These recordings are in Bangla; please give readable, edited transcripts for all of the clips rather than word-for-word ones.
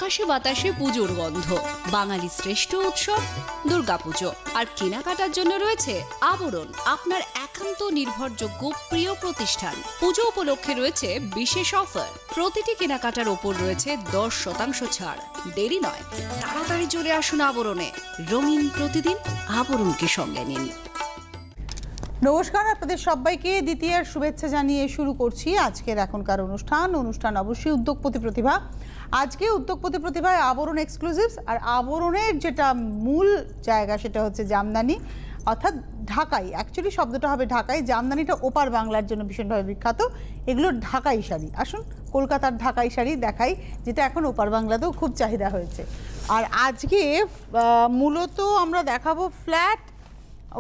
আকাশে বাতাসে পুজোর গন্ধ, বাঙালি শ্রেষ্ঠ উৎসব দুর্গাপুজো। আর কেনাকাটার জন্য রয়েছে আবরণ, আপনার একান্ত নির্ভরযোগ্য প্রিয় প্রতিষ্ঠান। পুজো উপলক্ষে রয়েছে বিশেষ অফার, প্রতিটি কেনাকাটার ওপর রয়েছে 10% ছাড়। দেরি নয়, তাড়াতাড়ি চলে আসুন আবরণে। রঙিন প্রতিদিন, আবরণকে সঙ্গে নিন। নমস্কার, আপনাদের সবাইকে দ্বিতীয়ার শুভেচ্ছা জানিয়ে শুরু করছি আজকের এখনকার অনুষ্ঠান অবশ্যই উদ্যোগপতি প্রতিভা। আজকে উদ্যোগপতি প্রতিভায় আবরণ এক্সক্লুসিভস, আর আবরণের যেটা মূল জায়গা সেটা হচ্ছে জামদানি, অর্থাৎ ঢাকাই। অ্যাকচুয়ালি শব্দটা হবে ঢাকাই, জামদানিটা ওপার বাংলার জন্য ভীষণভাবে বিখ্যাত। এগুলো ঢাকাই শাড়ি। আসুন কলকাতার ঢাকাই শাড়ি দেখাই, যেটা এখন ওপার বাংলাতেও খুব চাহিদা হয়েছে। আর আজকে মূলত আমরা দেখাবো ফ্ল্যাট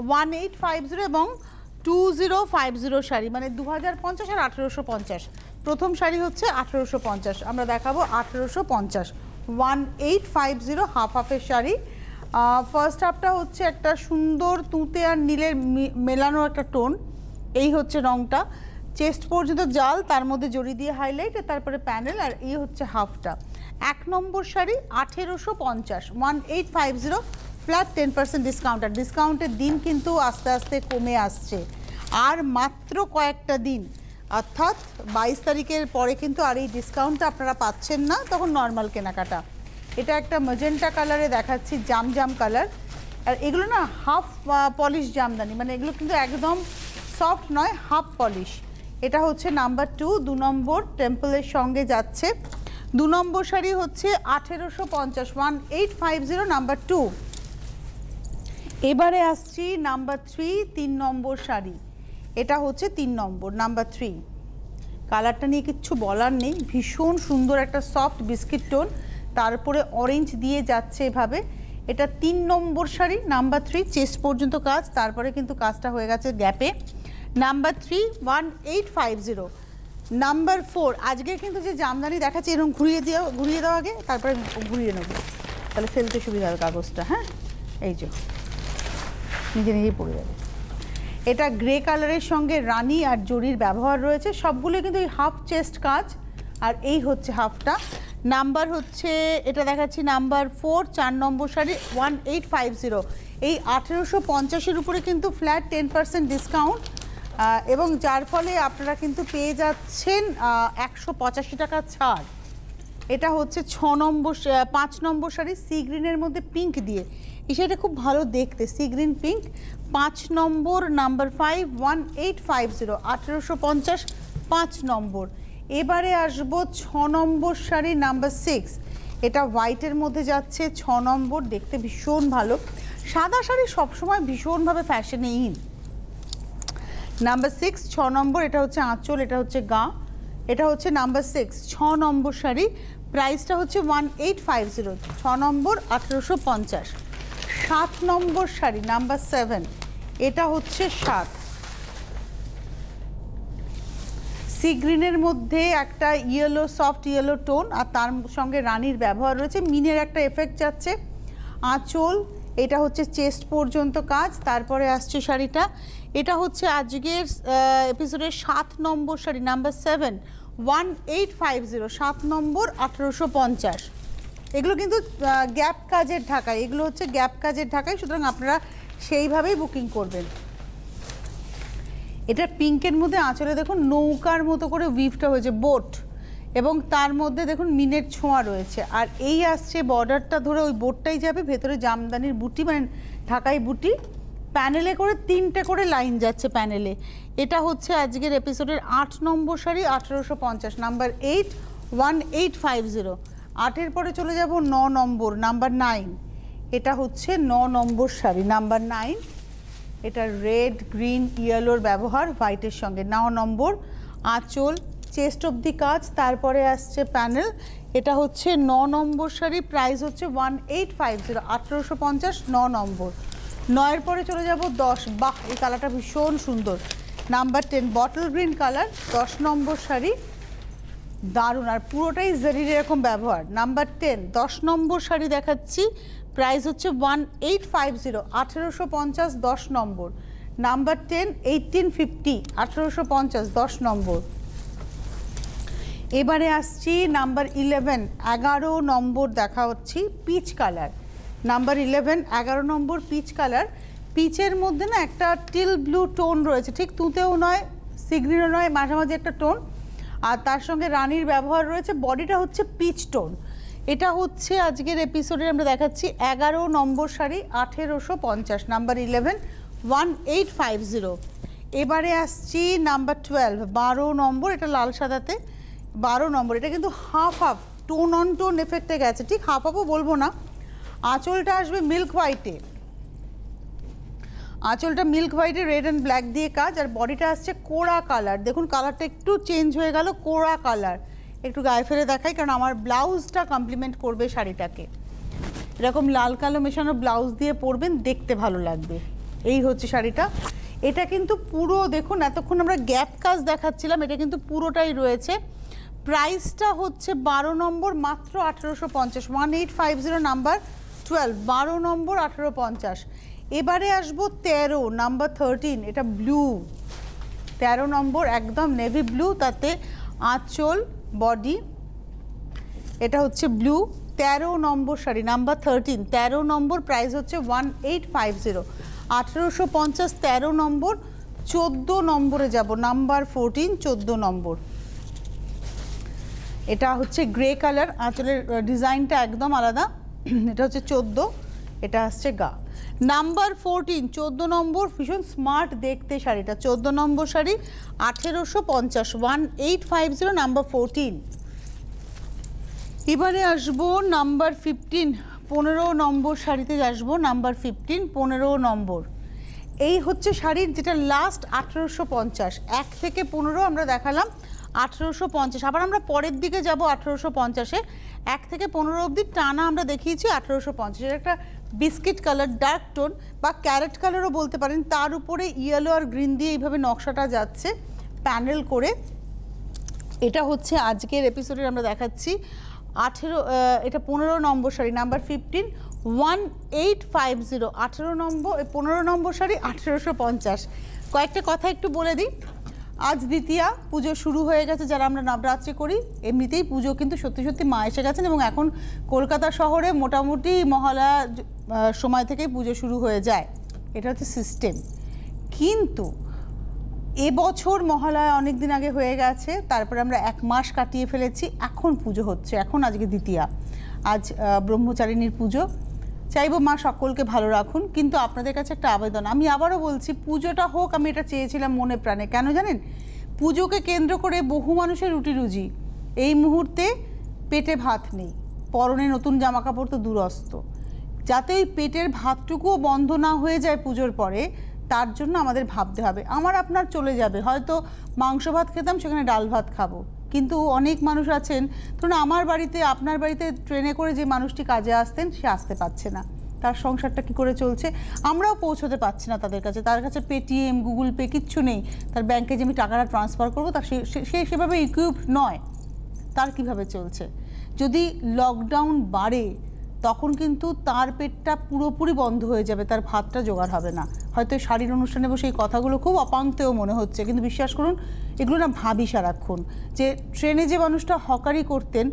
1850 এবং 2050 শাড়ি, মানে 2050 আর 1850। প্রথম শাড়ি হচ্ছে 1850, আমরা দেখাবো 1850। 1850 হাফ হাফের শাড়ি। ফার্স্ট হাফটা হচ্ছে একটা সুন্দর তুঁতে আর নীলের মেলানো একটা টোন, এই হচ্ছে রংটা। চেস্ট পর্যন্ত জাল, তার মধ্যে জড়ি দিয়ে হাইলাইট, তারপরে প্যানেল, আর এই হচ্ছে হাফটা। 1 নম্বর শাড়ি 1850, 1850 ফ্ল্যাট 10% ডিসকাউন্ট। আর ডিসকাউন্টের দিন কিন্তু আস্তে আস্তে কমে আসছে, আর মাত্র কয়েকটা দিন, অর্থাৎ 22 তারিখের পরে কিন্তু আর এই ডিসকাউন্টটা আপনারা পাচ্ছেন না, তখন নর্মাল কেনাকাটা। এটা একটা ম্যাজেন্টা কালারে দেখাচ্ছি, জাম কালার। আর এগুলো না হাফ পলিশ জামদানি, মানে এগুলো কিন্তু একদম সফট নয়, হাফ পলিশ। এটা হচ্ছে নাম্বার 2, 2 নম্বর টেম্পলের সঙ্গে যাচ্ছে। 2 নম্বর শাড়ি হচ্ছে 1850, 1850 নাম্বার 2। এবারে আসছি নাম্বার 3, 3 নম্বর শাড়ি। এটা হচ্ছে 3 নম্বর, নাম্বার 3। কালারটা নিয়ে কিচ্ছু বলার নেই, ভীষণ সুন্দর একটা সফট বিস্কিট টোন, তারপরে অরেঞ্জ দিয়ে যাচ্ছে এভাবে। এটা 3 নম্বর শাড়ি, নাম্বার 3। চেস্ট পর্যন্ত কাজ, তারপরে কিন্তু কাজটা হয়ে গেছে গ্যাপে। নাম্বার 3, 1850। নাম্বার 4, আজকে কিন্তু যে জামদানি দেখাচ্ছে এরকম ঘুরিয়ে দাও আগে, তারপরে ঘুরিয়ে নেব, তাহলে ফেলতে সুবিধা হবে কাগজটা। হ্যাঁ, এই যে নিজেই পড়ে যাবে। এটা গ্রে কালারের সঙ্গে রানী আর জরির ব্যবহার রয়েছে, সবগুলো কিন্তু এই হাফ চেস্ট কাজ, আর এই হচ্ছে হাফটা। নাম্বার হচ্ছে, এটা দেখাচ্ছি নাম্বার 4, 4 নম্বর শাড়ি 1850। এই 1850-এর উপরে কিন্তু ফ্ল্যাট 10% ডিসকাউন্ট, এবং যার ফলে আপনারা কিন্তু পেয়ে যাচ্ছেন 185 টাকা ছাড়। এটা হচ্ছে 5 নম্বর শাড়ি, সি গ্রিনের মধ্যে পিঙ্ক দিয়ে। এই শাড়িটা খুব ভালো দেখতে, সি গ্রিন পিঙ্ক। 5 নম্বর, নাম্বার 5, 1850, 1850, 5 নম্বর। এবারে আসবো 6 নম্বর শাড়ি, নাম্বার 6। এটা হোয়াইটের মধ্যে যাচ্ছে, 6 নম্বর, দেখতে ভীষণ ভালো। সাদা শাড়ি সবসময় ভীষণভাবে ফ্যাশনে ইন। নাম্বার 6, 6 নম্বর। এটা হচ্ছে আঁচল, এটা হচ্ছে গা। এটা হচ্ছে নাম্বার 6, 6 নম্বর শাড়ি। প্রাইসটা হচ্ছে 1850, 6 নম্বর 1850। 7 নম্বর শাড়ি, নাম্বার 7। এটা হচ্ছে 7। সি গ্রিনের মধ্যে একটা ইয়েলো, সফট ইয়েলো টোন, আর তার সঙ্গে রানীর ব্যবহার রয়েছে, মিনের একটা এফেক্ট যাচ্ছে। আঁচল, এটা হচ্ছে চেস্ট পর্যন্ত কাজ, তারপরে আসছে শাড়িটা। এটা হচ্ছে আজকের এপিসোডের 7 নম্বর শাড়ি, নাম্বার 7, 1850, 7 নম্বর 1850। এগুলো কিন্তু গ্যাপ কাজের ঢাকায়, এগুলো হচ্ছে গ্যাপ কাজের ঢাকায়, সুতরাং আপনারা সেইভাবেই বুকিং করবেন। এটা পিঙ্কের মধ্যে আঁচলে দেখুন নৌকার মতো করে উইভটা হয়েছে, বোট, এবং তার মধ্যে দেখুন মিনের ছোঁয়া রয়েছে। আর এই আসছে বর্ডারটা ধরে ওই বোটটাই যাবে, ভেতরে জামদানির বুটি, মানে ঢাকাই বুটি, প্যানেলে করে 3টে করে লাইন যাচ্ছে প্যানেলে। এটা হচ্ছে আজকের এপিসোডের 8 নম্বর শাড়ি, 1850, নাম্বার 8, 1850। 8-এর পরে চলে যাব 9 নম্বর, নাম্বার 9। এটা হচ্ছে 9 নম্বর শাড়ি, নাম্বার 9। এটা রেড, গ্রিন, ইয়েলোর ব্যবহার হোয়াইটের সঙ্গে। 9 নম্বর, আঁচল, চেস্ট অবধি কাজ, তারপরে আসছে প্যানেল। এটা হচ্ছে 9 নম্বর শাড়ি, প্রাইস হচ্ছে 1850, 1850, 9 নম্বর। 9-এর পরে চলে যাব 10। বাহ, এই কালারটা ভীষণ সুন্দর, নাম্বার 10, বটল গ্রিন কালার, 10 নম্বর শাড়ি, দারুণ, আর পুরোটাই জারির এরকম ব্যবহার। নাম্বার 10, 10 নম্বর শাড়ি দেখাচ্ছি, প্রাইস হচ্ছে 1850, 1850, 10 নম্বর। নাম্বার 10, 1850, 1850, 10 নম্বর। এবারে আসছি নাম্বার 11, 11 নম্বর দেখা হচ্ছি পিচ কালার। নাম্বার 11, 11 নম্বর পিচ কালার। পিচের মধ্যে না একটা টিল ব্লু টোন রয়েছে, ঠিক তুতেও নয় সিগ্রিনও নয়, মাঝামাঝি একটা টোন, আর তার সঙ্গে রানীর ব্যবহার রয়েছে। বডিটা হচ্ছে পিচ টোন। এটা হচ্ছে আজকের এপিসোডে আমরা দেখাচ্ছি 11 নম্বর শাড়ি, 1850, নাম্বার 11, 1850। এবারে আসছি নাম্বার 12, 12 নম্বর, এটা লাল সাদাতে 12 নম্বর। এটা কিন্তু half half tone on tone এফেক্টে গেছে, ঠিক হাফ হাফও বলবো না। আঁচলটা আসবে মিল্ক হোয়াইটে, আঁচলটা মিল্ক হোয়াইটে রেড অ্যান্ড ব্ল্যাক দিয়ে কাজ, আর বডিটা আসছে কোড়া কালার। দেখুন কালারটা একটু চেঞ্জ হয়ে গেল, কোড়া কালার। একটু গায়ে ফেলে দেখাই, কারণ আমার ব্লাউজটা কমপ্লিমেন্ট করবে শাড়িটাকে। এরকম লাল কালো মেশানো ব্লাউজ দিয়ে পরবেন, দেখতে ভালো লাগবে। এই হচ্ছে শাড়িটা। এটা কিন্তু পুরো দেখুন, এতক্ষণ আমরা গ্যাপ কাজ দেখাচ্ছিলাম, এটা কিন্তু পুরোটাই রয়েছে। প্রাইসটা হচ্ছে 12 নম্বর, মাত্র 1850, 1850, নাম্বার 12, 12 নম্বর 1850। এবারে আসবো 13, নাম্বার 13, এটা ব্লু, 13 নম্বর একদম নেভি ব্লু, তাতে আঁচল বডি, এটা হচ্ছে ব্লু। 13 নম্বর শাড়ি, নাম্বার 13, 13 নম্বর, প্রাইস হচ্ছে 1850, 1850, 13 নম্বর। 14 নম্বরে যাব, নাম্বার 14, 14 নম্বর। এটা হচ্ছে গ্রে কালার, আঁচলের ডিজাইনটা একদম আলাদা। এটা হচ্ছে 14, এটা আসছে গা। নাম্বার 14, 14 নম্বর, ভীষণ স্মার্ট দেখতে শাড়িটা। 14 নম্বর শাড়ি, 1850, 1850, নাম্বার 14। এবারে আসবো নাম্বার 15, 15 নম্বর শাড়িতে আসবো, নাম্বার 15, 15 নম্বর। এই হচ্ছে শাড়ির যেটা লাস্ট 1850, 1 থেকে 15 আমরা দেখালাম, 1850। আবার আমরা পরের দিকে যাব 1850-এ, 1 থেকে 15 অবধি টানা আমরা দেখিয়েছি 1850। এটা একটা বিস্কিট কালার, ডার্ক টোন বা ক্যারেট কালারও বলতে পারেন। তার উপরে ইয়েলো আর গ্রিন দিয়ে এইভাবে নকশাটা যাচ্ছে প্যানেল করে। এটা হচ্ছে আজকের এপিসোডে আমরা দেখাচ্ছি এটা 15 নম্বর শাড়ি, নাম্বার 15, 1850, 18 নম্বর, 15 নম্বর শাড়ি, 1850। কয়েকটা কথা একটু বলে দিই। আজ দ্বিতীয়া, পুজো শুরু হয়ে গেছে। যারা আমরা নবরাত্রি করি, এমনিতেই পুজো কিন্তু সত্যি সত্যি মা এসে গেছেন, এবং এখন কলকাতা শহরে মোটামুটি মহালয়া সময় থেকেই পুজো শুরু হয়ে যায়, এটা হচ্ছে সিস্টেম। কিন্তু এবছর মহালয়া অনেক দিন আগে হয়ে গেছে, তারপরে আমরা 1 মাস কাটিয়ে ফেলেছি, এখন পুজো হচ্ছে, এখন আজকে দ্বিতীয়া, আজ ব্রহ্মচারিণীর পুজো। চাইবো মা সকলকে ভালো রাখুন, কিন্তু আপনাদের কাছে একটা আবেদন, আমি আবারও বলছি, পুজোটা হোক, আমি এটা চেয়েছিলাম মনে প্রাণে। কেন জানেন? পুজোকে কেন্দ্র করে বহু মানুষের রুটি রুজি। এই মুহূর্তে পেটে ভাত নেই, পরনে নতুন জামা কাপড় তো দূরস্থ, যাতে ওই পেটের ভাতটুকুও বন্ধ না হয়ে যায় পুজোর পরে, তার জন্য আমাদের ভাবতে হবে। আমার আপনার চলে যাবে, হয়তো মাংস ভাত খেতাম, সেখানে ডাল ভাত খাবো, কিন্তু অনেক মানুষ আছেন, ধরুন আমার বাড়িতে, আপনার বাড়িতে ট্রেনে করে যে মানুষটি কাজে আসতেন, সে আসতে পারছে না, তার সংসারটা কী করে চলছে? আমরাও পৌঁছতে পারছি না তাদের কাছে, তার কাছে পেটিএম, গুগল পে কিচ্ছু নেই, তার ব্যাংকে যে আমি টাকাটা ট্রান্সফার করবো, তার সে সেভাবে ইকুইপড নয়, তার কিভাবে চলছে? যদি লকডাউন বাড়ে, তখন কিন্তু তার পেটটা পুরোপুরি বন্ধ হয়ে যাবে, তার ভাতটা জোগাড় হবে না। হয়তো শাড়ির অনুষ্ঠানে বসে এই কথাগুলো খুব অপাঙ্ক্তেও মনে হচ্ছে, কিন্তু বিশ্বাস করুন, এগুলো না ভাবি সারাক্ষণ। যে ট্রেনে যে মানুষটা হকারি করতেন,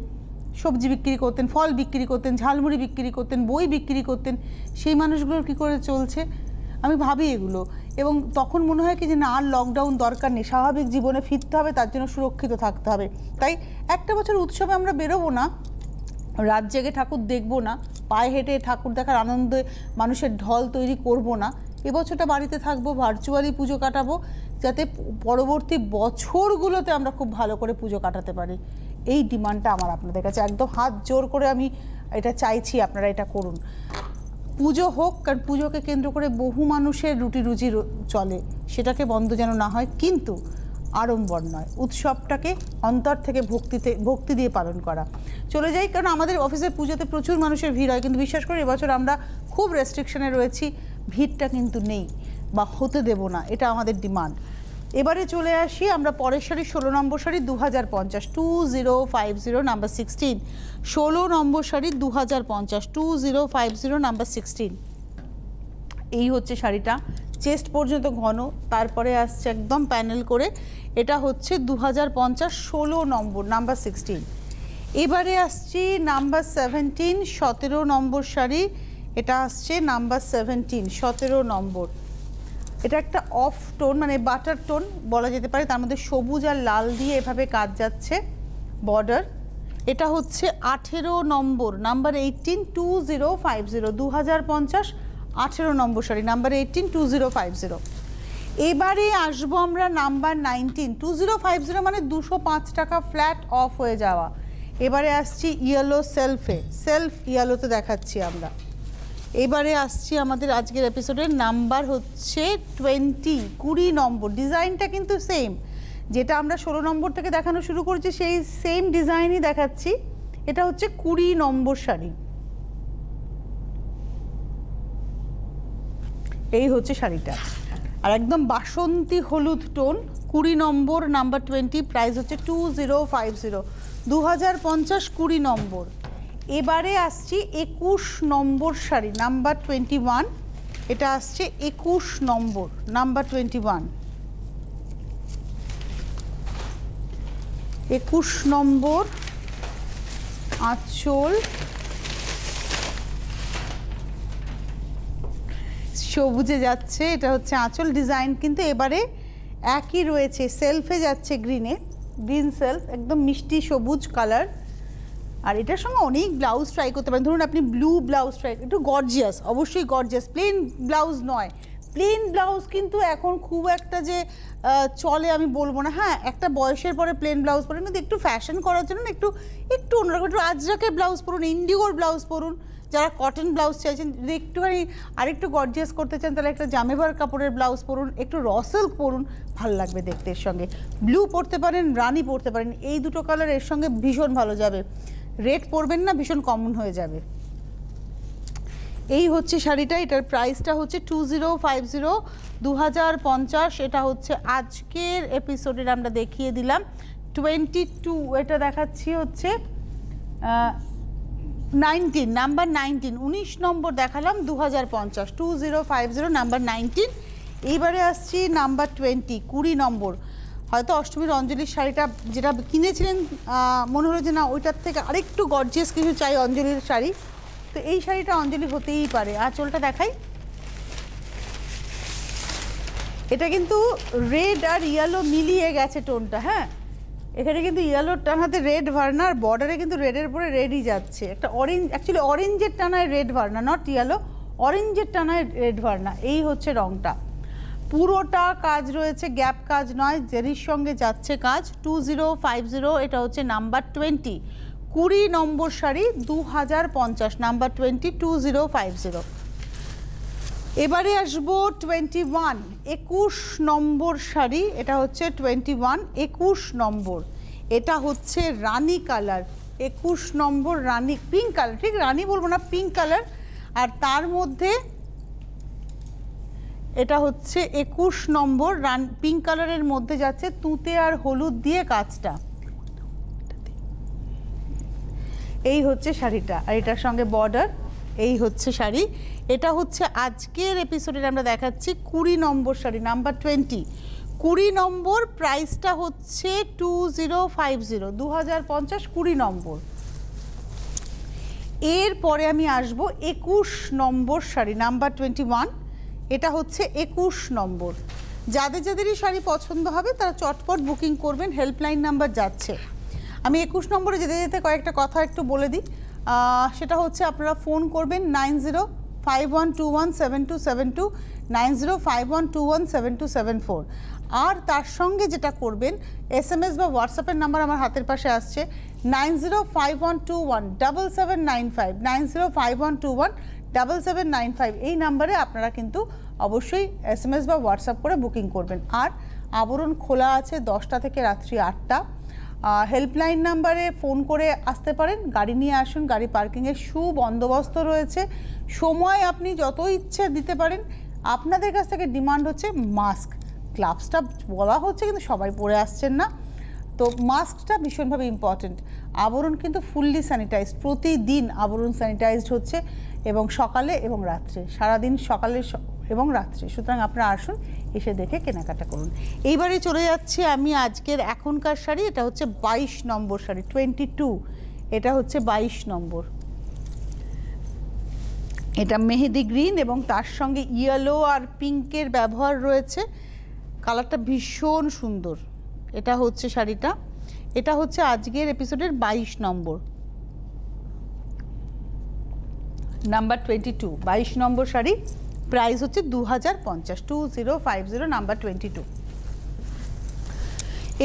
সবজি বিক্রি করতেন, ফল বিক্রি করতেন, ঝালমুড়ি বিক্রি করতেন, বই বিক্রি করতেন, সেই মানুষগুলোর কী করে চলছে? আমি ভাবি এগুলো, এবং তখন মনে হয় কি যে না, আর লকডাউন দরকার নেই, স্বাভাবিক জীবনে ফিরতে হবে, তার জন্য সুরক্ষিত থাকতে হবে। তাই একটা বছর উৎসবে আমরা বেরোবো না, রাত জেগে ঠাকুর দেখবো না, পায়ে হেঁটে ঠাকুর দেখার আনন্দে মানুষের ঢল তৈরি করব না, এবছরটা বাড়িতে থাকবো, ভার্চুয়ালি পুজো কাটাবো, যাতে পরবর্তী বছরগুলোতে আমরা খুব ভালো করে পুজো কাটাতে পারি। এই ডিমান্ডটা আমার আপনাদের কাছে, একদম হাত জোর করে আমি এটা চাইছি, আপনারা এটা করুন। পুজো হোক, কারণ পুজোকে কেন্দ্র করে বহু মানুষের রুটি রুজি চলে, সেটাকে বন্ধ যেন না হয়, কিন্তু আড়ম্বর নয়, উৎসবটাকে অন্তর থেকে ভক্তি দিয়ে পালন করা। চলে যাই, কারণ আমাদের অফিসের পুজোতে প্রচুর মানুষের ভিড় হয়, কিন্তু বিশ্বাস করি এবছর আমরা খুব রেস্ট্রিকশনে রয়েছি, ভিড়টা কিন্তু নেই বা হতে দেব না, এটা আমাদের ডিমান্ড। এবারে চলে আসি আমরা পরের শাড়ি, 16 নম্বর শাড়ি, 2050, 2050, নাম্বার 16, 16 নম্বর শাড়ি, 2050, 2050, নাম্বার 16। এই হচ্ছে শাড়িটা, চেস্ট পর্যন্ত ঘন, তারপরে আসছে একদম প্যানেল করে। এটা হচ্ছে 2050 16 নম্বর, নাম্বার 16। এবারে আসছি নাম্বার 17 17 নম্বর শাড়ি। এটা আসছে নাম্বার 17 17 নম্বর। এটা একটা অফ টোন, মানে বাটার টোন বলা যেতে পারে, তার মধ্যে সবুজ আর লাল দিয়ে এভাবে কাজ যাচ্ছে বর্ডার। এটা হচ্ছে 18 নম্বর, নাম্বার 18 2050 2050 18 নম্বর শাড়ি, নাম্বার 18 2050। এবারে আসবো আমরা নাম্বার 19 2050, মানে 205 টাকা ফ্ল্যাট অফ হয়ে যাওয়া। এবারে আসছি ইয়েলো সেলফে, সেলফ ইয়েলোতে দেখাচ্ছি আমরা। এবারে আসছি আমাদের আজকের এপিসোডের নাম্বার হচ্ছে 20 নম্বর। ডিজাইনটা কিন্তু সেম, যেটা আমরা 16 নম্বর থেকে দেখানো শুরু করেছি সেই সেম ডিজাইনই দেখাচ্ছি। এটা হচ্ছে 20 নম্বর শাড়ি। এই হচ্ছে শাড়িটা, আর একদম বাসন্তী হলুদ টোন, 20 নম্বর, নাম্বার 20, প্রাইস হচ্ছে 2050 2050 20 নম্বর। এবারে আসছি 21 নম্বর শাড়ি, নাম্বার 21। এটা আসছে 21 নম্বর, নাম্বার 21। 21 নম্বর আঁচল সবুজে যাচ্ছে, এটা হচ্ছে আঁচল ডিজাইন, কিন্তু এবারে একই রয়েছে, সেলফে যাচ্ছে গ্রিনে, গ্রিন সেলফ, একদম মিষ্টি সবুজ কালার। আর এটার সঙ্গে অনেক ব্লাউজ ট্রাই করতে পারেন। ধরুন আপনি ব্লু ব্লাউজ ট্রাই, একটু গর্জিয়াস, অবশ্যই গর্জিয়াস, প্লেন ব্লাউজ নয়। প্লেন ব্লাউজ কিন্তু এখন খুব একটা যে চলে আমি বলবো না, হ্যাঁ একটা বয়সের পরে প্লেন ব্লাউজ পরেন, কিন্তু একটু ফ্যাশন করার জন্য একটু একটু অন্যরকম, একটু আজরাকের ব্লাউজ পরুন, ইন্ডিগোর ব্লাউজ পরুন। যারা কটন ব্লাউজ চাইছেন, যদি একটুখানি আরেকটু গর্জিয়াস করতে চান, তাহলে একটা জামেবার কাপড়ের ব্লাউজ পরুন, একটু র সিল্ক পরুন, ভালো লাগবে দেখতে। এর সঙ্গে ব্লু পরতে পারেন, রানি পরতে পারেন, এই দুটো কালার এর সঙ্গে ভীষণ ভালো যাবে। রেড পরবেন না, ভীষণ কমন হয়ে যাবে। এই হচ্ছে শাড়িটা, এটার প্রাইসটা হচ্ছে 2050 2050। এটা হচ্ছে আজকের এপিসোডের আমরা দেখিয়ে দিলাম 22। এটা দেখাচ্ছি হচ্ছে 19, নাম্বার 19 19 নম্বর দেখালাম 2050 2050 নাম্বার 19। এইবারে আসছি নাম্বার 20 নম্বর। হয়তো অষ্টমীর অঞ্জলির শাড়িটা যেটা কিনেছিলেন মনে হলো যে না ওইটার থেকে আরেকটু গর্জিয়াস কিছু চাই অঞ্জলির শাড়ি, তো এই শাড়িটা অঞ্জলি হতেই পারে। আঁচলটা দেখাই, এটা কিন্তু রেড আর ইয়েলো মিলিয়ে গেছে টোনটা, হ্যাঁ এখানে কিন্তু ইয়েলোর টানাতে রেড ভার্না, আর বর্ডারে কিন্তু রেডের পরে রেডই যাচ্ছে, একটা অরেঞ্জ, অ্যাকচুয়ালি অরেঞ্জের টানায় রেড ভার্না, নট ইয়েলো, অরেঞ্জের টানায় রেড ভার্না। এই হচ্ছে রংটা, পুরোটা কাজ রয়েছে, গ্যাপ কাজ নয়, জেরির সঙ্গে যাচ্ছে কাজ। 2050, এটা হচ্ছে নাম্বার 20 নম্বর শাড়ি 2050, নাম্বার 20 এবারে আসবো 21 নম্বর শাড়ি। এটা হচ্ছে 21 নম্বর। এটা হচ্ছে রানী কালার, 21 নম্বর রানী, পিঙ্ক কালার, ঠিক রানী বলবো না, পিঙ্ক কালার। আর তার মধ্যে এটা হচ্ছে 21 নম্বর পিঙ্ক কালারের মধ্যে যাচ্ছে তুঁতে আর হলুদ দিয়ে কাজটা। এই হচ্ছে শাড়িটা, আর এটার সঙ্গে বর্ডার। এই হচ্ছে শাড়ি, এটা হচ্ছে আজকের এপিসোডে আমরা দেখাচ্ছি 20 নম্বর শাড়ি, নাম্বার 20 নম্বর। প্রাইসটা হচ্ছে 2050 2050 20 নম্বর। এরপরে আমি আসবো 21 নম্বর শাড়ি, নাম্বার 21। এটা হচ্ছে 21 নম্বর। যাদের যাদেরই শাড়ি পছন্দ হবে তারা চটপট বুকিং করবেন, হেল্পলাইন নাম্বার যাচ্ছে। আমি 21 নম্বরে যেতে যেতে কয়েকটা কথা একটু বলে দিই, সেটা হচ্ছে আপনারা ফোন করবেন 9051217272 9051217274। আর তার সঙ্গে যেটা করবেন, SMS বা হোয়াটসঅ্যাপের নাম্বার আমার হাতের পাশে আসছে 9051217795 9051217795। এই নাম্বারে আপনারা কিন্তু অবশ্যই SMS বা হোয়াটসঅ্যাপ করে বুকিং করবেন। আর আবরণ খোলা আছে 10টা থেকে রাত্রি 8টা। হেল্পলাইন নাম্বারে ফোন করে আসতে পারেন, গাড়ি নিয়ে আসুন, গাড়ি পার্কিংয়ের সুবন্দোবস্ত রয়েছে, সময় আপনি যত ইচ্ছে দিতে পারেন। আপনাদের কাছ থেকে ডিমান্ড হচ্ছে মাস্ক, গ্লাভসটা বলা হচ্ছে কিন্তু সবাই পরে আসছেন না, তো মাস্কটা ভীষণভাবে ইম্পর্টেন্ট। আবরণ কিন্তু ফুললি স্যানিটাইজড, প্রতিদিন আবরণ স্যানিটাইজড হচ্ছে, এবং সকালে এবং রাত্রে, সারাদিন সকালে এবং রাত্রে, সুতরাং আপনারা আসুন, এসে দেখে কেনাকাটা করুন। এইবারে চলে যাচ্ছি আমি আজকের এখনকার শাড়ি, এটা হচ্ছে 22 নম্বর শাড়ি, 22, এটা হচ্ছে 22 নম্বর। এটা মেহেদি গ্রিন এবং তার সঙ্গে ইয়েলো আর পিঙ্কের ব্যবহার রয়েছে, কালারটা ভীষণ সুন্দর। এটা হচ্ছে শাড়িটা, এটা হচ্ছে আজকের এপিসোডের 22 নম্বর, নাম্বার 22, 22 নম্বর শাড়ি, প্রাইস হচ্ছে 2050, 2050, নাম্বার 22।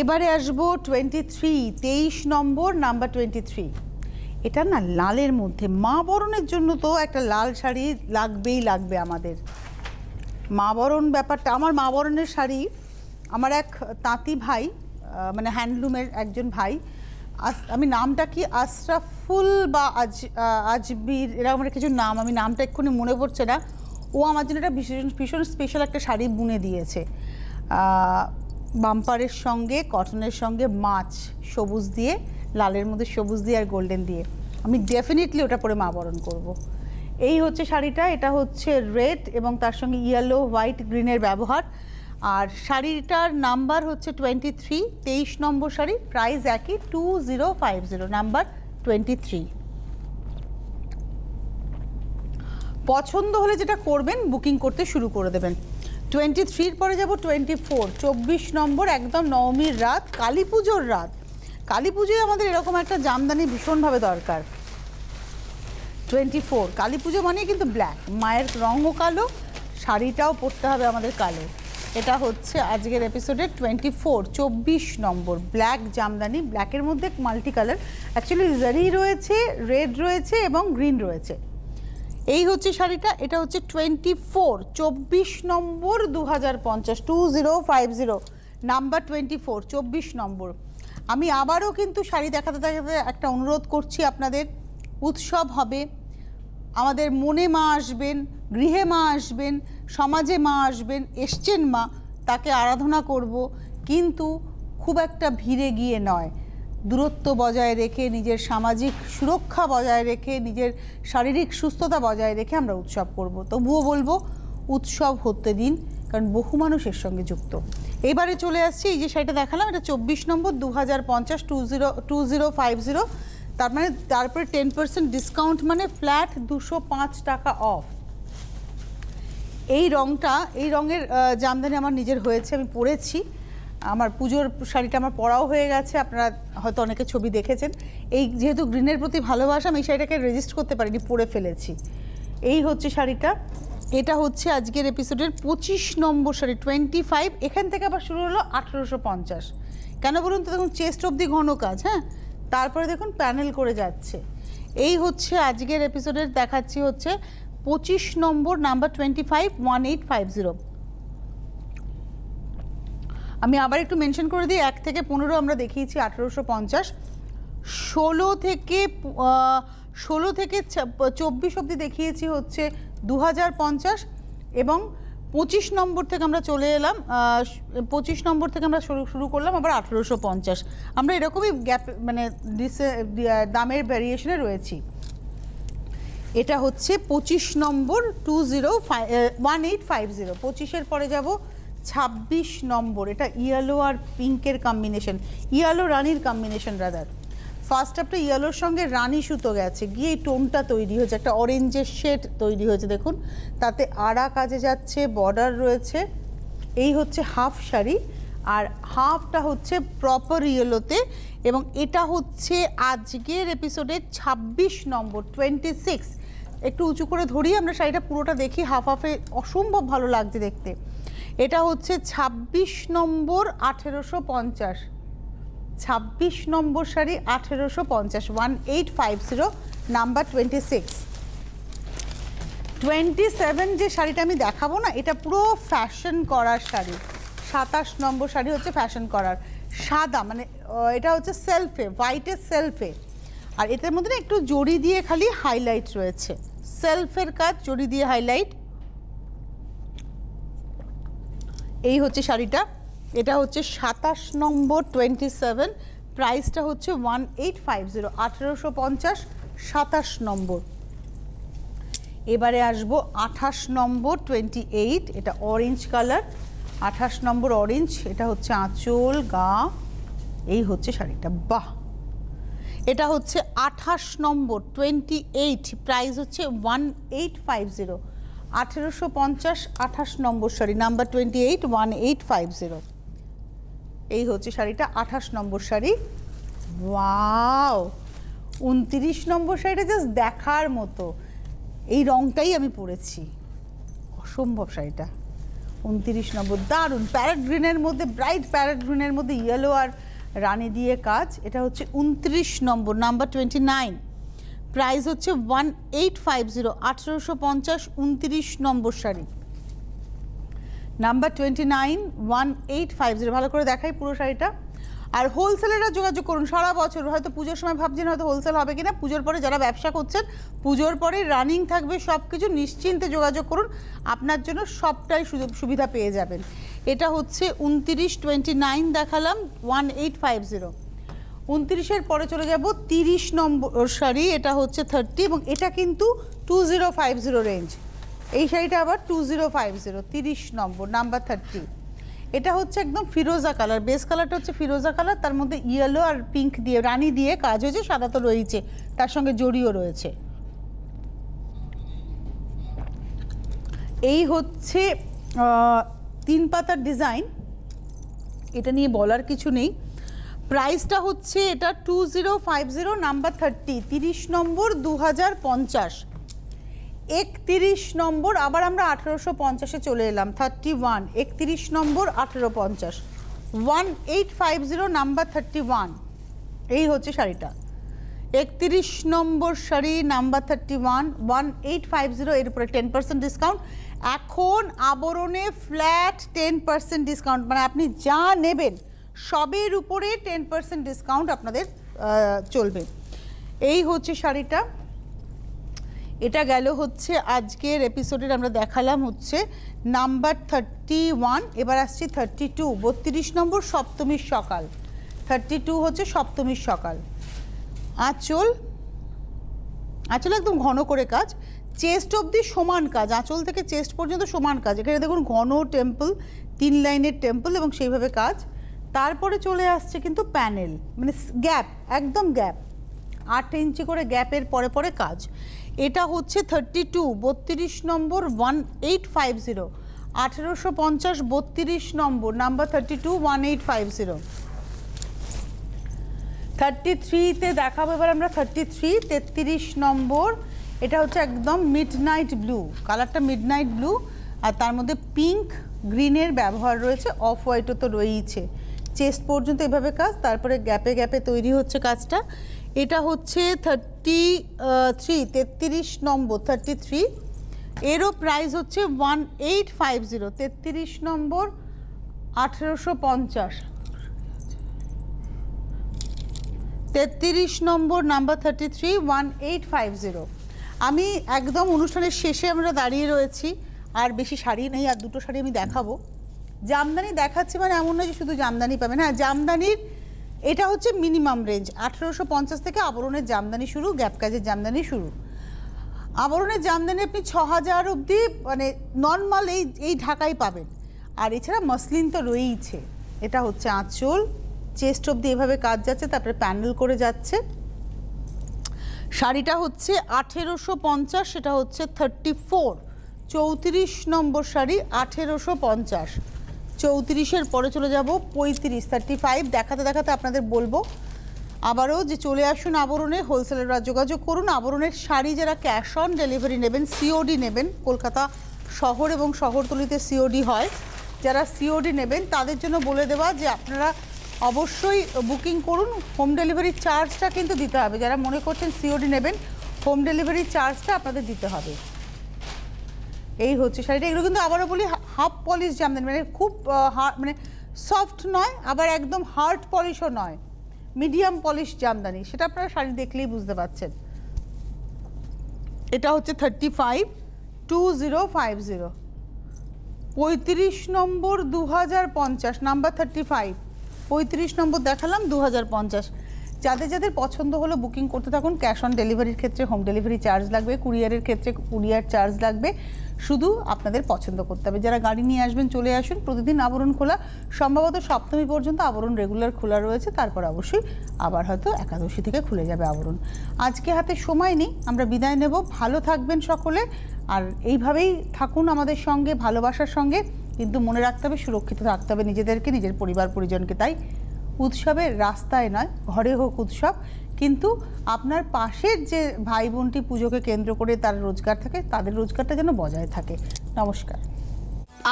এবারে আসবো 23, 23 নম্বর, নাম্বার 23। এটা না লালের মধ্যে, মা বরণের জন্য তো একটা লাল শাড়ি লাগবে আমাদের। মা বরণ ব্যাপারটা, আমার মা বরণের শাড়ি আমার এক তাঁতি ভাই, মানে হ্যান্ডলুমের একজন ভাই, আমি নামটা কি আশরাফুল বা আজবির এরকম একটা কিছু নাম, আমি নামটা এক্ষুনি মনে পড়ছে না, ও আমার জন্য একটা ভীষণ স্পেশাল একটা শাড়ি বুনে দিয়েছে, বাম্পারের সঙ্গে কটনের সঙ্গে মাছ, সবুজ দিয়ে, লালের মধ্যে সবুজ দিয়ে আর গোল্ডেন দিয়ে। আমি ডেফিনেটলি ওটা পরে মা বরণ করবো। এই হচ্ছে শাড়িটা, এটা হচ্ছে রেড এবং তার সঙ্গে ইয়েলো, হোয়াইট, গ্রিনের ব্যবহার। আর শাড়িটার নাম্বার হচ্ছে 23, 23 নম্বর শাড়ি, প্রাইস একই 2050, নাম্বার 23। পছন্দ হলে যেটা করবেন, বুকিং করতে শুরু করে দেবেন। 23-র পরে যাব 24, 24 নম্বর, একদম নবমীর রাত, কালী পুজোর রাত। কালী পুজোয় আমাদের এরকম একটা জামদানি ভীষণভাবে দরকার। 24, কালী পুজো মানে কিন্তু ব্ল্যাক, মায়ের রঙও কালো, শাড়িটাও পরতে হবে আমাদের কালো। এটা হচ্ছে আজকের এপিসোডের 24, 24 নম্বর, ব্ল্যাক জামদানি, ব্ল্যাকের মধ্যে মাল্টি কালার, অ্যাকচুয়ালি জারি রয়েছে, রেড রয়েছে এবং গ্রিন রয়েছে। এই হচ্ছে শাড়িটা, এটা হচ্ছে 24, 24 নম্বর, 2050, 2050, নাম্বার 24, 24 নম্বর। আমি আবারও কিন্তু শাড়ি দেখাতে দেখাতে একটা অনুরোধ করছি আপনাদের, উৎসব হবে, আমাদের মনে মা আসবেন, গৃহে মা আসবেন, সমাজে মা আসবেন, এসছেন মা, তাকে আরাধনা করব, কিন্তু খুব একটা ভিড়ে গিয়ে নয়, দূরত্ব বজায় রেখে, নিজের সামাজিক সুরক্ষা বজায় রেখে, নিজের শারীরিক সুস্থতা বজায় রেখে আমরা উৎসব করব। তবুও বলবো উৎসব হতে দিন, কারণ বহু মানুষ এর সঙ্গে যুক্ত। এবারে চলে আসছি, এই যে শাড়িটা দেখালাম, এটা 24 নম্বর, 2050, 2050, তার মানে তারপরে 10% ডিসকাউন্ট, মানে ফ্ল্যাট 205 টাকা অফ। এই রঙটা, এই রঙের জামদানি আমার নিজের হয়েছে, আমি পরেছি, আমার পুজোর শাড়িটা আমার পরাও হয়ে গেছে, আপনারা হয়তো অনেকে ছবি দেখেছেন। এই যেহেতু গ্রিনের প্রতি ভালোবাসা, আমি এই শাড়িটাকে রেজিস্ট করতে পারিনি, পরে ফেলেছি। এই হচ্ছে শাড়িটা, এটা হচ্ছে আজকের এপিসোডের 25 নম্বর শাড়ি, 25। এখান থেকে আবার শুরু হলো 1850, কেন বলুন তো, দেখুন চেস্ট অবধি ঘন কাজ, হ্যাঁ, তারপরে দেখুন প্যানেল করে যাচ্ছে। এই হচ্ছে আজকের এপিসোডের দেখাচ্ছি হচ্ছে 25 নম্বর, নাম্বার 25, 1850। আমি আবার একটু মেনশন করে দিই, 1 থেকে 15 আমরা দেখিয়েছি 1850, 16 থেকে 24 অবধি দেখিয়েছি হচ্ছে 2050, এবং 25 নম্বর থেকে আমরা চলে এলাম, 25 নম্বর থেকে আমরা শুরু করলাম আবার 1850। আমরা এরকমই গ্যাপ, মানে দামের ভ্যারিয়েশনে রয়েছি। এটা হচ্ছে 25 নম্বর, 1850। 25-এর পরে যাব 26 নম্বর, এটা ইয়েলো আর পিঙ্কের কম্বিনেশন, ইয়েলো রানির কম্বিনেশন রাদার। ফার্স্ট আপটা ইয়েলোর সঙ্গে রানি সুতো গেছে, গিয়ে এই টোনটা তৈরি হয়েছে, একটা অরেঞ্জের শেড তৈরি হয়েছে, দেখুন তাতে আড়া কাজে যাচ্ছে, বর্ডার রয়েছে। এই হচ্ছে হাফ শাড়ি, আর হাফটা হচ্ছে প্রপার ইয়েলোতে, এবং এটা হচ্ছে আজকের এপিসোডের 26 নম্বর, 26। একটু উঁচু করে ধরি, আমরা শাড়িটা পুরোটা দেখি, হাফ হাফে অসম্ভব ভালো লাগছে দেখতে। এটা হচ্ছে 26 নম্বর, 1850, 26 নম্বর শাড়ি, 1850, 1850, নাম্বার 26। 27 যে শাড়িটা আমি দেখাবো না, এটা পুরো ফ্যাশন করার শাড়ি। 27 নম্বর শাড়ি হচ্ছে ফ্যাশন করার, সাদা, মানে এটা হচ্ছে সেলফে, হোয়াইটের সেলফে, আর এটার মধ্যে না একটু জড়ি দিয়ে খালি হাইলাইট রয়েছে, সেলফের কাজ, জড়ি দিয়ে হাইলাইট। এই হচ্ছে শাড়িটা, এটা হচ্ছে 27 নম্বর, 27, প্রাইসটা হচ্ছে 1850, 1850, 27 নম্বর। এবারে আসবো 28 নম্বর 28, এটা অরেঞ্জ কালার, 28 নম্বর অরেঞ্জ, এটা হচ্ছে আঁচল, গা, এই হচ্ছে শাড়িটা। বাহ, এটা হচ্ছে 28 নম্বর 28, প্রাইস হচ্ছে 1850, 1850, 28 নম্বর শাড়ি, নাম্বার 28, 1850। এই হচ্ছে শাড়িটা, 28 নম্বর শাড়ি। ওয়াও, 29 নম্বর শাড়িটা জাস্ট দেখার মতো, এই রংটাই আমি পরেছি, অসম্ভব শাড়িটা। 29 নম্বর, দারুণ প্যারেট গ্রিনের মধ্যে, ব্রাইট প্যারেট গ্রিনের মধ্যে ইয়েলো আর রানী দিয়ে কাজ। এটা হচ্ছে 29 নম্বর, নাম্বার 29, প্রাইস হচ্ছে 1850, 1850, 29 নম্বর শাড়ি, নাম্বার 29, 1850। ভালো করে দেখাই পুরো শাড়িটা। আর হোলসেলেরা যোগাযোগ করুন সারা বছর, হয়তো পুজোর সময় ভাবছেন হয়তো হোলসেল হবে কিনা, পুজোর পরে যারা ব্যবসা করছেন পুজোর পরে রানিং থাকবে সব কিছু, নিশ্চিন্তে যোগাযোগ করুন, আপনার জন্য সবটাই সুযোগ সুবিধা পেয়ে যাবেন। এটা হচ্ছে 29, 29 দেখালাম, 1850। 29-এর পরে চলে যাব 30 নম্বর শাড়ি, এটা হচ্ছে 30, এবং এটা কিন্তু 2050 রেঞ্জ। এই শাড়িটা আবার 2050, 30 নম্বর, নাম্বার 30। এটা হচ্ছে একদম ফিরোজা কালার, বেস কালারটা হচ্ছে ফিরোজা কালার, তার মধ্যে ইয়েলো আর পিঙ্ক দিয়ে রানী দিয়ে কাজ হয়েছে, সাদা তো রয়েছে, তার সঙ্গে জড়িও রয়েছে। এই হচ্ছে 3 পাতার ডিজাইন, এটা নিয়ে বলার কিছু নেই। প্রাইসটা হচ্ছে এটা 2050, নাম্বার 30, 30 নম্বর, 2050। 31 নম্বর, আবার আমরা 1850-এ চলে এলাম, 31, 31 নম্বর, 1850, 1850, নাম্বার 31। এই হচ্ছে শাড়িটা, 31 নম্বর শাড়ি, নাম্বার 31, 1850। এর উপরে 10% ডিসকাউন্ট। এখন আবরণে ফ্ল্যাট 10% ডিসকাউন্ট, মানে আপনি যা নেবেন সবের উপরে 10% ডিসকাউন্ট আপনাদের চলবে। এই হচ্ছে শাড়িটা। এটা গেল হচ্ছে আজকের এপিসোডের আমরা দেখালাম হচ্ছে নাম্বার 31। এবার আসছি 32, 32 নম্বর, সপ্তমীর সকাল, 32 হচ্ছে সপ্তমীর সকাল। আঁচল, আঁচল একদম ঘন করে কাজ, চেস্ট অবধি সমান কাজ, আঁচল থেকে চেস্ট পর্যন্ত সমান কাজ। এখানে দেখুন ঘন টেম্পল, 3 লাইনের টেম্পল এবং সেইভাবে কাজ। তারপরে চলে আসছে কিন্তু প্যানেল, মানে গ্যাপ, একদম গ্যাপ, 8 ইঞ্চি করে গ্যাপের পরে পরে কাজ। এটা হচ্ছে 32, 32 নম্বর, 1850, 1850, 32 নম্বর, নাম্বার 32, 1850। 33-তে দেখাবো এবার আমরা 33, 33 নম্বর, এটা হচ্ছে একদম মিডনাইট ব্লু কালারটা, মিডনাইট ব্লু, আর তার মধ্যে পিঙ্ক গ্রিনের ব্যবহার রয়েছে, অফ হোয়াইটও তো রয়েইছে। চেস্ট পর্যন্ত এভাবে কাজ, তারপরে গ্যাপে গ্যাপে তৈরি হচ্ছে কাজটা। এটা হচ্ছে 33, 33 নম্বর, 33, এরও প্রাইস হচ্ছে 1850, 33 নম্বর, 1850, 33 নম্বর, নাম্বার 33, 1850। আমি একদম অনুষ্ঠানের শেষে আমরা দাঁড়িয়ে রয়েছি, আর বেশি শাড়ি নেই, আর দুটো শাড়ি আমি দেখাবো। জামদানি দেখাচ্ছি মানে এমন নয় যে শুধু জামদানি পাবেন, হ্যাঁ জামদানির এটা হচ্ছে মিনিমাম রেঞ্জ, 1850 থেকে আবরণের জামদানি শুরু, গ্যাপ কাজের জামদানি শুরু। আবরণের জামদানি আপনি 6000 অবধি মানে নর্মাল এই ঢাকাই পাবেন, আর এছাড়া মসলিন তো রয়েইছে। এটা হচ্ছে আঁচল, চেস্ট অবধি এভাবে কাজ যাচ্ছে, তারপরে প্যানেল করে যাচ্ছে। শাড়িটা হচ্ছে 1850, সেটা হচ্ছে 34, 34 নম্বর শাড়ি, 1850। 34-এর পরে চলে যাব 35, 35 দেখাতে দেখাতে আপনাদের বলবো আবারও যে চলে আসুন আবরণে, হোলসেলাররা যোগাযোগ করুন। আবরণের শাড়ি যারা ক্যাশ অন ডেলিভারি নেবেন, সিওডি নেবেন, কলকাতা শহর এবং শহরতলিতে সিওডি হয়, যারা সিওডি নেবেন তাদের জন্য বলে দেওয়া যে আপনারা অবশ্যই বুকিং করুন, হোম ডেলিভারি চার্জটা কিন্তু দিতে হবে। যারা মনে করছেন সিওডি নেবেন, হোম ডেলিভারি চার্জটা আপনাদের দিতে হবে। এই হচ্ছে শাড়িটা, এগুলো কিন্তু আবারও বলি হাফ পলিশ জামদানি, মানে খুব মানে সফট নয়, আবার একদম হার্ড পলিশও নয়, মিডিয়াম পলিশ জামদানি, সেটা আপনারা শাড়ি দেখলেই বুঝতে পারছেন। এটা হচ্ছে 35, 2050, 35 নম্বর, 2050, নাম্বার 35, 35 নম্বর দেখালাম, 2050। যাদের যাদের পছন্দ হলো বুকিং করতে থাকুন। ক্যাশ অন ডেলিভারির ক্ষেত্রে হোম ডেলিভারি চার্জ লাগবে, কুরিয়ারের ক্ষেত্রে কুরিয়ার চার্জ লাগবে, শুধু আপনাদের পছন্দ করতে হবে। যারা গাড়ি নিয়ে আসবেন চলে আসুন। প্রতিদিন আবরণ খোলা, সম্ভবত সপ্তমী পর্যন্ত আবরণ রেগুলার খোলা রয়েছে, তারপর অবশ্যই আবার হয়তো একাদশী থেকে খুলে যাবে আবরণ। আজকে হাতে সময় নেই, আমরা বিদায় নেব। ভালো থাকবেন সকলে, আর এইভাবেই থাকুন আমাদের সঙ্গে ভালোবাসার সঙ্গে, কিন্তু মনে রাখতে হবে সুরক্ষিত থাকতে হবে নিজেদেরকে, নিজের পরিবার পরিজনকে। তাই উৎসবের রাস্তায় নয়, ঘরে হোক উৎসব, কিন্তু আপনার পাশের যে ভাই বোনটি পুজোকে কেন্দ্র করে তার রোজগার থাকে, তাদের রোজগারটা যেন বজায় থাকে। নমস্কার।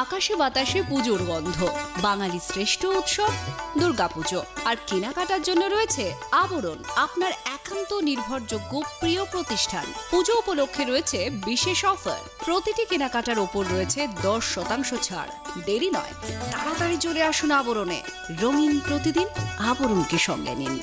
আকাশে বাতাসে পুজোর গন্ধ, বাঙালি শ্রেষ্ঠ উৎসব দুর্গাপুজো। আর কেনাকাটার জন্য রয়েছে আবরণ, আপনার একান্ত নির্ভরযোগ্য প্রিয় প্রতিষ্ঠান। পুজো উপলক্ষে রয়েছে বিশেষ অফার, প্রতিটি কেনাকাটার ওপর রয়েছে 10% ছাড়। দেরি নয়, তাড়াতাড়ি চলে আসুন আবরণে। রঙিন প্রতিদিন, আবরণকে সঙ্গে নিন।